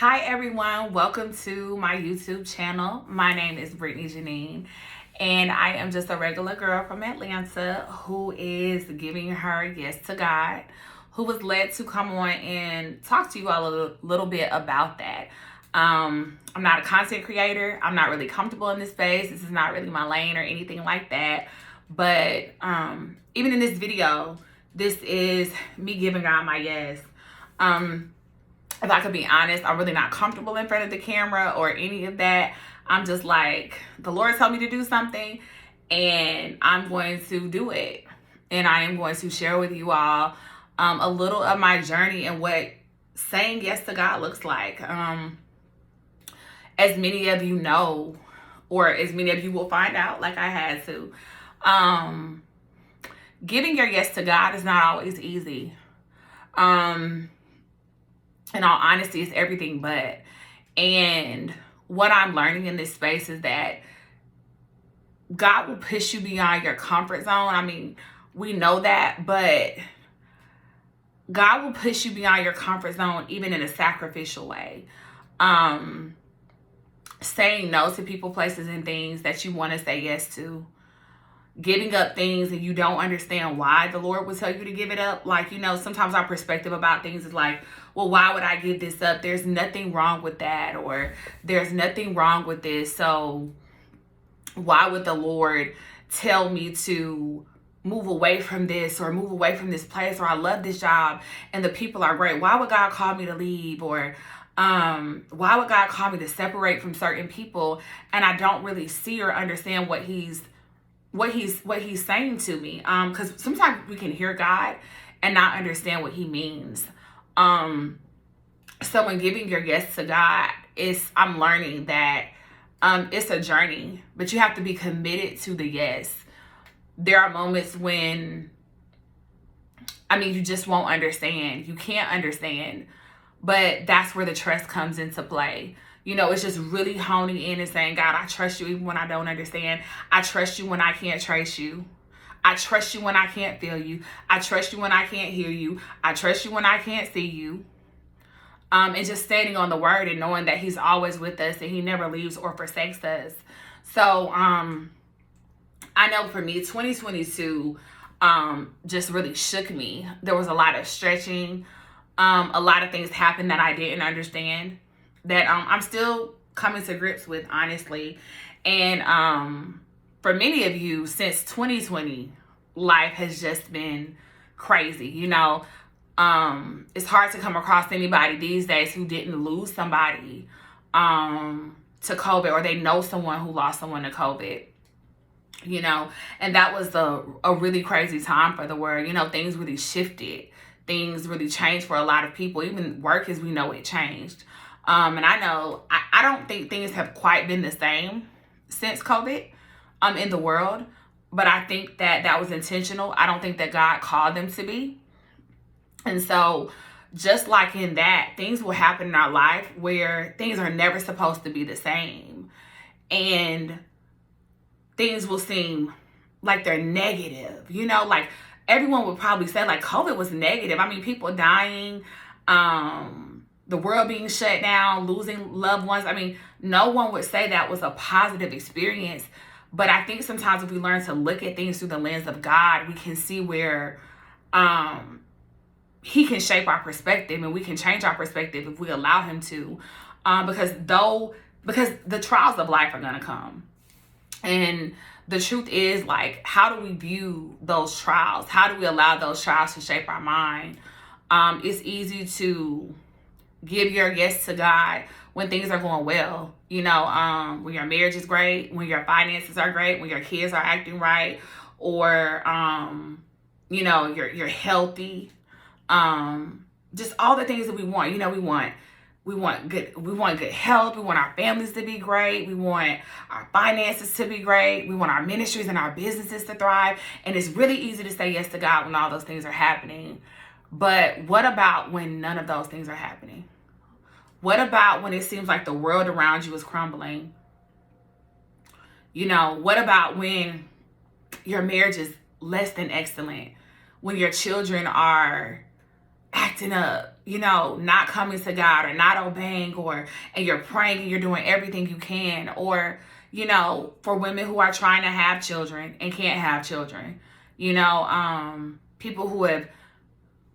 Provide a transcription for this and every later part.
Hi everyone, welcome to my YouTube channel. My name is Brittany Janine, and I am just a regular girl from Atlanta who is giving her yes to God, who was led to come on and talk to you all a little bit about that. I'm not a content creator. I'm not really comfortable in this space. This is not really my lane or anything like that. But even in this video, this is me giving God my yes. If I could be honest, I'm really not comfortable in front of the camera or any of that. I'm just like, the Lord told me to do something and I'm going to do it. And I am going to share with you all a little of my journey and what saying yes to God looks like. As many of you know, or as many of you will find out, like I had to, giving your yes to God is not always easy. In all honesty, it's everything but. And what I'm learning in this space is that God will push you beyond your comfort zone. I mean, we know that, but God will push you beyond your comfort zone, even in a sacrificial way. Saying no to people, places, and things that you want to say yes to. Giving up things and you don't understand why the Lord will tell you to give it up. Like, sometimes our perspective about things is like, well, why would I give this up? There's nothing wrong with that, or there's nothing wrong with this. So why would the Lord tell me to move away from this or move away from this place, or I love this job and the people are great? Why would God call me to leave? Or why would God call me to separate from certain people? And I don't really see or understand what he's saying to me, because sometimes we can hear God and not understand what he means. So when giving your yes to God, I'm learning that it's a journey, but you have to be committed to the yes. There are moments when you just won't understand. You can't understand, but that's where the trust comes into play. It's just really honing in and saying, God, I trust you even when I don't understand. I trust you when I can't trace you. I trust you when I can't feel you. I trust you when I can't hear you. I trust you when I can't see you. And just standing on the word and knowing that he's always with us and he never leaves or forsakes us. So I know for me, 2022 just really shook me. There was a lot of stretching. A lot of things happened that I didn't understand, that I'm still coming to grips with, honestly. And for many of you, since 2020, life has just been crazy. It's hard to come across anybody these days who didn't lose somebody to COVID, or they know someone who lost someone to COVID. And that was a really crazy time for the world. Things really shifted. Things really changed for a lot of people. Even work as we know it changed. And I know, I don't think things have quite been the same since COVID in the world. But I think that was intentional. I don't think that God called them to be. And so just like in that, things will happen in our life where things are never supposed to be the same. And things will seem like they're negative, like everyone would probably say like COVID was negative. People dying, the world being shut down, losing loved ones. No one would say that was a positive experience. But I think sometimes if we learn to look at things through the lens of God, we can see where he can shape our perspective, and we can change our perspective if we allow him to. Because the trials of life are going to come. And the truth is, like, how do we view those trials? How do we allow those trials to shape our mind? It's easy to give your yes to God when things are going well. When your marriage is great, when your finances are great, when your kids are acting right, or you're healthy. Just all the things that we want. We want good health. We want our families to be great. We want our finances to be great. We want our ministries and our businesses to thrive. And it's really easy to say yes to God when all those things are happening. But what about when none of those things are happening? What about when it seems like the world around you is crumbling? What about when your marriage is less than excellent? When your children are acting up, not coming to God or not obeying, and you're praying and you're doing everything you can, or, for women who are trying to have children and can't have children, people who have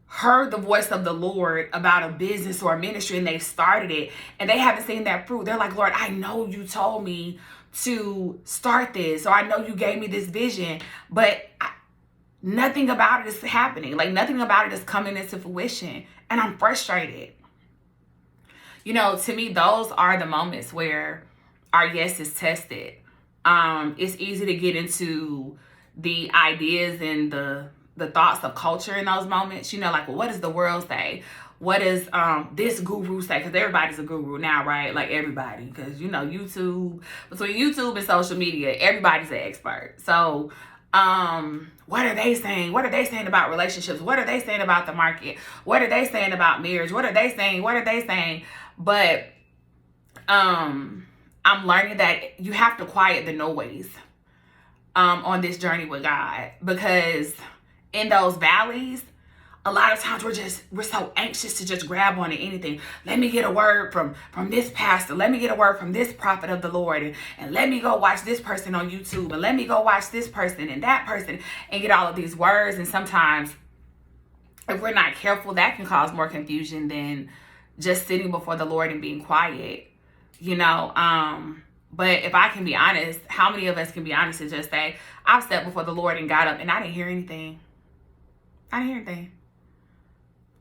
heard the voice of the Lord about a business or a ministry and they started it and they haven't seen that fruit. They're like, Lord, I know you told me to start this, or I know you gave me this vision, but nothing about it is happening. Like, nothing about it is coming into fruition. And I'm frustrated. To me, those are the moments where our yes is tested. It's easy to get into the ideas and the thoughts of culture in those moments. Like, well, what does the world say? What does this guru say? Because everybody's a guru now, right? Like, everybody. Because, YouTube, between YouTube and social media, everybody's an expert. So, what are they saying? What are they saying about relationships? What are they saying about the market? What are they saying about marriage? What are they saying? What are they saying? But I'm learning that you have to quiet the noise on this journey with God, because in those valleys, a lot of times we're so anxious to just grab onto anything. Let me get a word from this pastor. Let me get a word from this prophet of the Lord. And let me go watch this person on YouTube. And let me go watch this person and that person and get all of these words. And sometimes, if we're not careful, that can cause more confusion than just sitting before the Lord and being quiet. But if I can be honest, how many of us can be honest and just say, I've sat before the Lord and got up and I didn't hear anything. I didn't hear anything.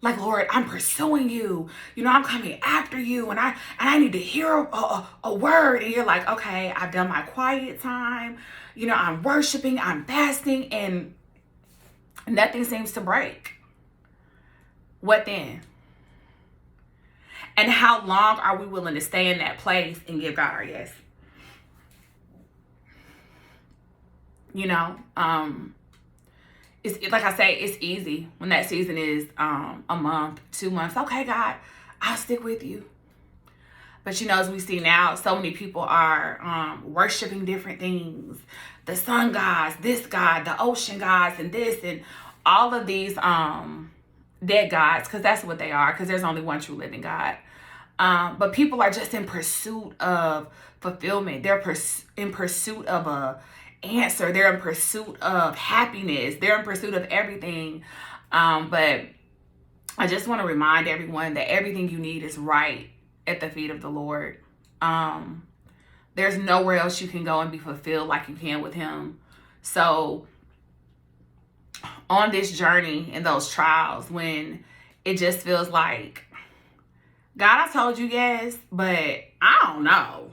Like, Lord, I'm pursuing you. I'm coming after you, and I need to hear a word. And you're like, okay, I've done my quiet time. I'm worshiping, I'm fasting, and nothing seems to break. What then? And how long are we willing to stay in that place and give God our yes? It's like I say, it's easy when that season is a month, 2 months. Okay, God, I'll stick with you. But as we see now, so many people are worshiping different things. The sun gods, this God, the ocean gods, and this, and all of these dead gods, because that's what they are, because there's only one true living God. But people are just in pursuit of fulfillment. They're in pursuit of a answer. They're in pursuit of happiness. They're in pursuit of everything. But I just want to remind everyone that everything you need is right at the feet of the Lord. There's nowhere else you can go and be fulfilled like you can with him. So on this journey and those trials, when it just feels like, God, I told you yes, but I don't know.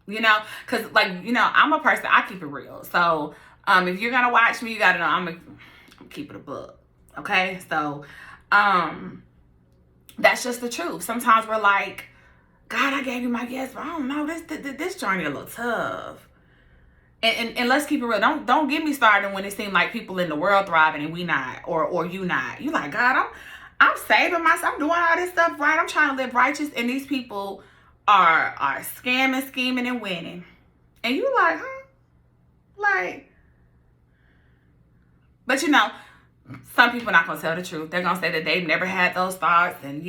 Because, I'm a person, I keep it real. So, if you're going to watch me, you got to know I'm keep it a book. Okay? So, that's just the truth. Sometimes we're like, God, I gave you my yes, but I don't know, this journey a little tough. And let's keep it real. Don't get me started when it seems like people in the world thriving and we not, or you not. You like, God, I'm saving myself. I'm doing all this stuff right. I'm trying to live righteous, and these people are scamming, scheming, and winning. And you like, huh? Like, but some people not gonna tell the truth. They're gonna say that they've never had those thoughts, and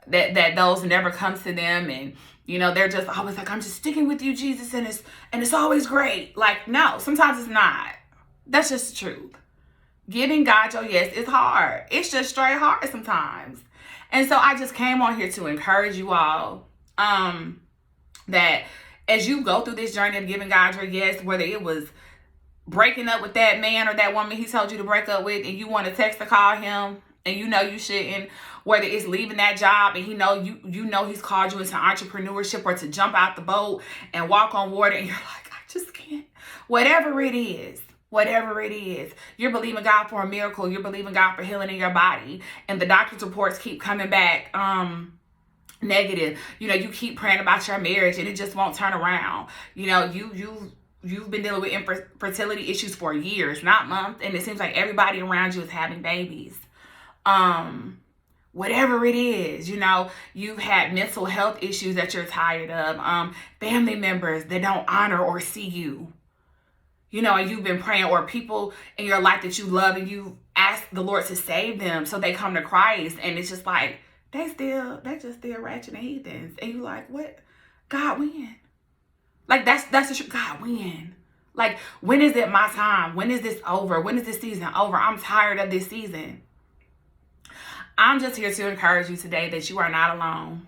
that those never comes to them, and they're just always like, I'm just sticking with you, Jesus, and it's always great. Like, no, sometimes it's not. That's just the truth. Giving God your yes is hard. It's just straight hard sometimes. And so I just came on here to encourage you all that as you go through this journey of giving God your yes, whether it was breaking up with that man or that woman he told you to break up with, and you want to text or call him and you shouldn't, whether it's leaving that job and you know he's called you into entrepreneurship, or to jump out the boat and walk on water and you're like, I just can't. Whatever it is, you're believing God for a miracle. You're believing God for healing in your body, and the doctor's reports keep coming back negative. You keep praying about your marriage and it just won't turn around. You've been dealing with infertility issues for years, not months, and it seems like everybody around you is having babies. Whatever it is, you've had mental health issues that you're tired of, family members that don't honor or see you. And you've been praying, or people in your life that you love and ask the Lord to save them so they come to Christ. And it's just like, they just still ratchet and heathens. And you like, what? God, when? Like, that's the truth. God, when? Like, when is it my time? When is this over? When is this season over? I'm tired of this season. I'm just here to encourage you today that you are not alone.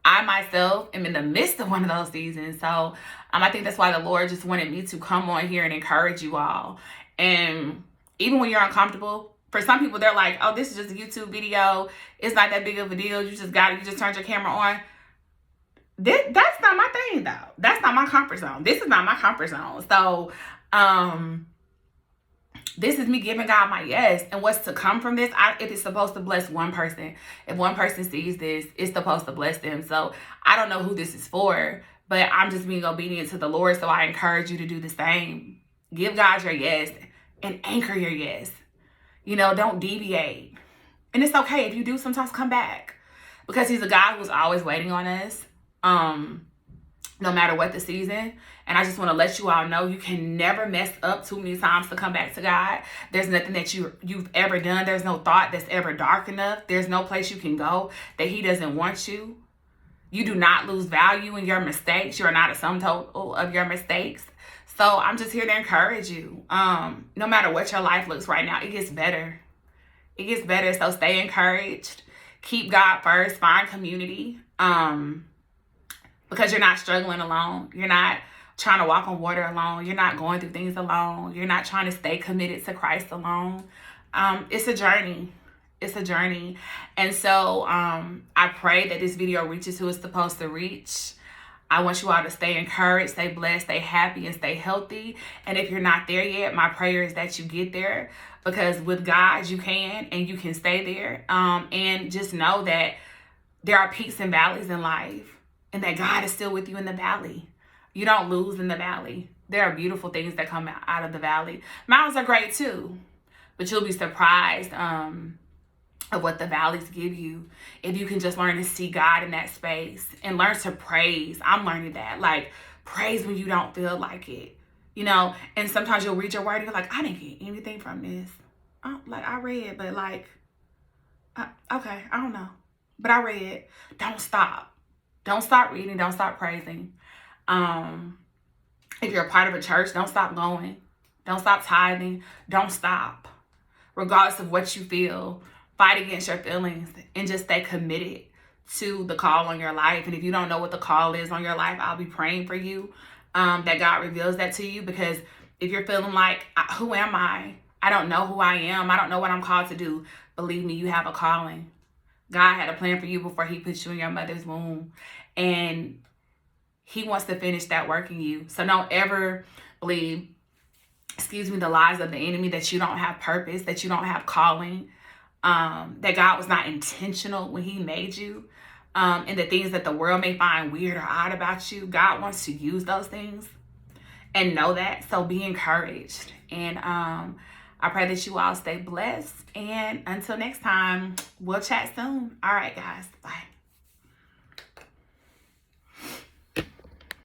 I myself am in the midst of one of those seasons. So I think that's why the Lord just wanted me to come on here and encourage you all. And even when you're uncomfortable, for some people, they're like, oh, this is just a YouTube video. It's not that big of a deal. You just turned your camera on. That's not my thing, though. That's not my comfort zone. This is not my comfort zone. So, this is me giving God my yes. And what's to come from this, if it's supposed to bless one person, if one person sees this, it's supposed to bless them. So I don't know who this is for, but I'm just being obedient to the Lord. So I encourage you to do the same. Give God your yes and anchor your yes. You know, don't deviate. And it's okay if you do sometimes come back, because he's a God who's always waiting on us. No matter what the season. And I just want to let you all know, you can never mess up too many times to come back to God. There's nothing that you've ever done. There's no thought that's ever dark enough. There's no place you can go that he doesn't want you. You do not lose value in your mistakes. You are not a sum total of your mistakes. So I'm just here to encourage you. No matter what your life looks right now, it gets better. It gets better. So stay encouraged. Keep God first. Find community. Because you're not struggling alone. You're not trying to walk on water alone. You're not going through things alone. You're not trying to stay committed to Christ alone. It's a journey. It's a journey. And so I pray that this video reaches who it's supposed to reach. I want you all to stay encouraged, stay blessed, stay happy, and stay healthy. And if you're not there yet, my prayer is that you get there. Because with God, you can, and you can stay there. And just know that there are peaks and valleys in life. And that God is still with you in the valley. You don't lose in the valley. There are beautiful things that come out of the valley. Mountains are great too. But you'll be surprised of what the valleys give you if you can just learn to see God in that space and learn to praise. I'm learning that. Like, praise when you don't feel like it. You know, and sometimes you'll read your word and you're like, I didn't get anything from this. I read, but like, okay, I don't know. But I read. Don't stop. Don't stop reading. Don't stop praising. If you're a part of a church, don't stop going. Don't stop tithing. Don't stop. Regardless of what you feel, fight against your feelings and just stay committed to the call on your life. And if you don't know what the call is on your life, I'll be praying for you that God reveals that to you. Because if you're feeling like, who am I? I don't know who I am. I don't know what I'm called to do. Believe me, you have a calling. God had a plan for you before he put you in your mother's womb. And he wants to finish that work in you. So don't ever believe, the lies of the enemy that you don't have purpose, that you don't have calling, that God was not intentional when he made you. And the things that the world may find weird or odd about you, God wants to use those things. And know that. So be encouraged. And I pray that you all stay blessed. And until next time, we'll chat soon. All right, guys. Bye.